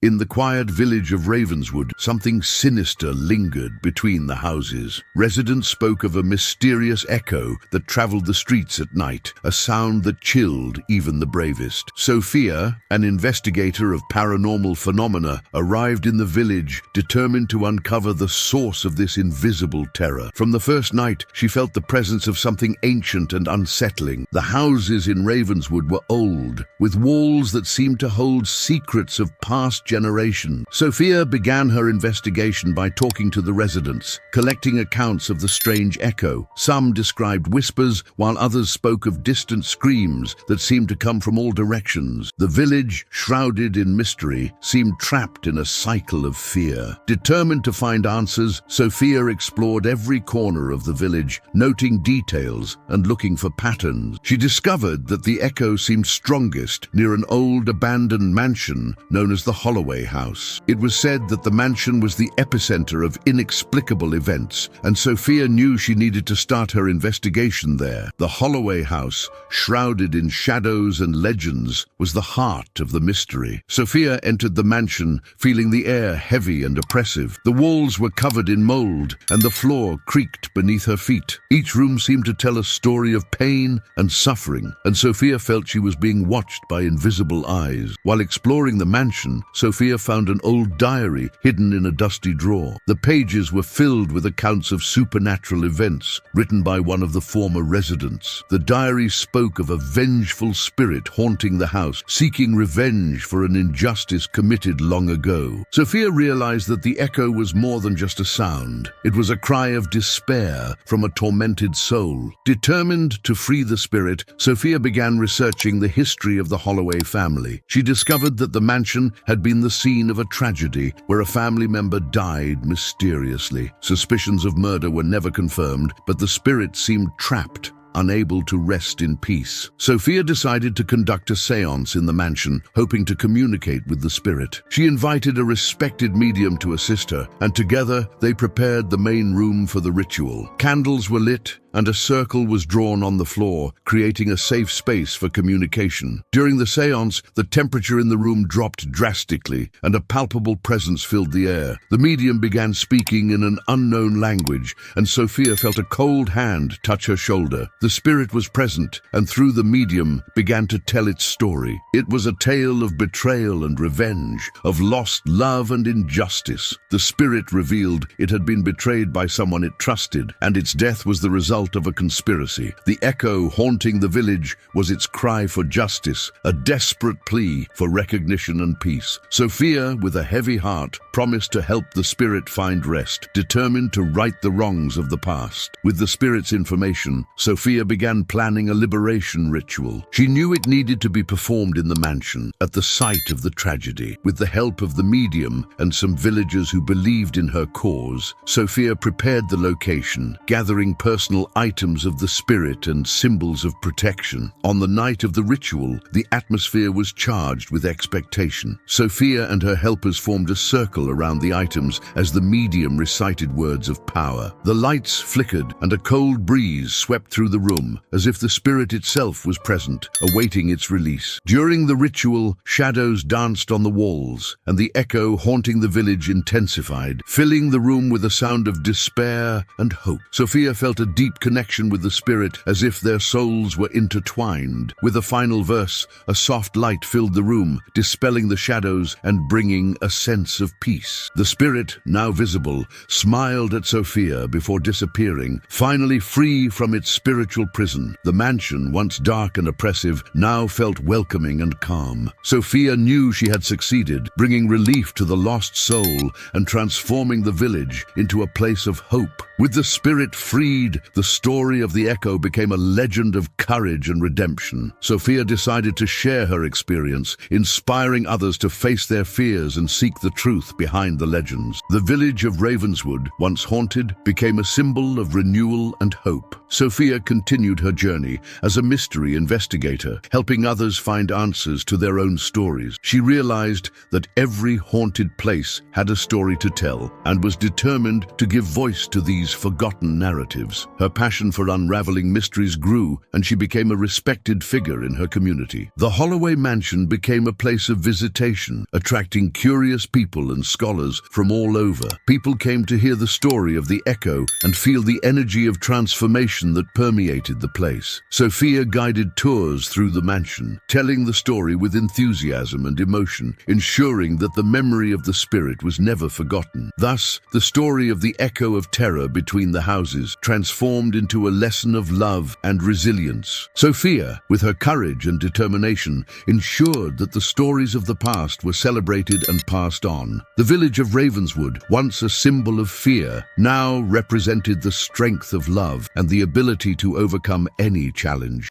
In the quiet village of Ravenswood, something sinister lingered between the houses. Residents spoke of a mysterious echo that traveled the streets at night, a sound that chilled even the bravest. Sophia, an investigator of paranormal phenomena, arrived in the village, determined to uncover the source of this invisible terror. From the first night, she felt the presence of something ancient and unsettling. The houses in Ravenswood were old, with walls that seemed to hold secrets of past generations. Sophia began her investigation by talking to the residents, collecting accounts of the strange echo. Some described whispers, while others spoke of distant screams that seemed to come from all directions. The village, shrouded in mystery, seemed trapped in a cycle of fear. Determined to find answers, Sophia explored every corner of the village, noting details and looking for patterns. She discovered that the echo seemed strongest near an old abandoned mansion known as the Holloway House. It was said that the mansion was the epicenter of inexplicable events, and Sophia knew she needed to start her investigation there. The Holloway House, shrouded in shadows and legends, was the heart of the mystery. Sophia entered the mansion, feeling the air heavy and oppressive. The walls were covered in mold, and the floor creaked beneath her feet. Each room seemed to tell a story of pain and suffering, and Sophia felt she was being watched by invisible eyes. While exploring the mansion, Sophia found an old diary hidden in a dusty drawer. The pages were filled with accounts of supernatural events written by one of the former residents. The diary spoke of a vengeful spirit haunting the house, seeking revenge for an injustice committed long ago. Sophia realized that the echo was more than just a sound. It was a cry of despair from a tormented soul. Determined to free the spirit, Sophia began researching the history of the Holloway family. She discovered that the mansion had been the scene of a tragedy where a family member died mysteriously. Suspicions of murder were never confirmed, but the spirit seemed trapped, unable to rest in peace. Sophia decided to conduct a séance in the mansion, hoping to communicate with the spirit. She invited a respected medium to assist her, and together they prepared the main room for the ritual. Candles were lit, and a circle was drawn on the floor, creating a safe space for communication. During the séance, the temperature in the room dropped drastically, and a palpable presence filled the air. The medium began speaking in an unknown language, and Sophia felt a cold hand touch her shoulder. The spirit was present, and through the medium began to tell its story. It was a tale of betrayal and revenge, of lost love and injustice. The spirit revealed it had been betrayed by someone it trusted, and its death was the result of a conspiracy. The echo haunting the village was its cry for justice, a desperate plea for recognition and peace. Sophia, with a heavy heart, promised to help the spirit find rest, determined to right the wrongs of the past. With the spirit's information, Sophia began planning a liberation ritual. She knew it needed to be performed in the mansion, at the site of the tragedy. With the help of the medium and some villagers who believed in her cause, Sophia prepared the location, gathering personal items of the spirit and symbols of protection. On the night of the ritual, the atmosphere was charged with expectation. Sophia and her helpers formed a circle around the items as the medium recited words of power. The lights flickered, and a cold breeze swept through the room, as if the spirit itself was present, awaiting its release. During the ritual, shadows danced on the walls, and the echo haunting the village intensified, filling the room with a sound of despair and hope. Sophia felt a deep connection with the spirit, as if their souls were intertwined. With a final verse, a soft light filled the room, dispelling the shadows and bringing a sense of peace. The spirit, now visible, smiled at Sophia before disappearing, finally free from its spiritual prison. The mansion, once dark and oppressive, now felt welcoming and calm. Sophia knew she had succeeded, bringing relief to the lost soul and transforming the village into a place of hope. With the spirit freed, the story of the echo became a legend of courage and redemption. Sophia decided to share her experience, inspiring others to face their fears and seek the truth behind the legends. The village of Ravenswood, once haunted, became a symbol of renewal and hope. Sophia continued her journey as a mystery investigator, helping others find answers to their own stories. She realized that every haunted place had a story to tell, and was determined to give voice to these forgotten narratives. Her passion for unraveling mysteries grew, and she became a respected figure in her community. The Holloway Mansion became a place of visitation, attracting curious people and scholars from all over. People came to hear the story of the Echo and feel the energy of transformation that permeated the place. Sophia guided tours through the mansion, telling the story with enthusiasm and emotion, ensuring that the memory of the spirit was never forgotten. Thus, the story of the echo of terror between the houses transformed into a lesson of love and resilience. Sophia, with her courage and determination, ensured that the stories of the past were celebrated and passed on. The village of Ravenswood, once a symbol of fear, now represented the strength of love and the ability to overcome any challenge.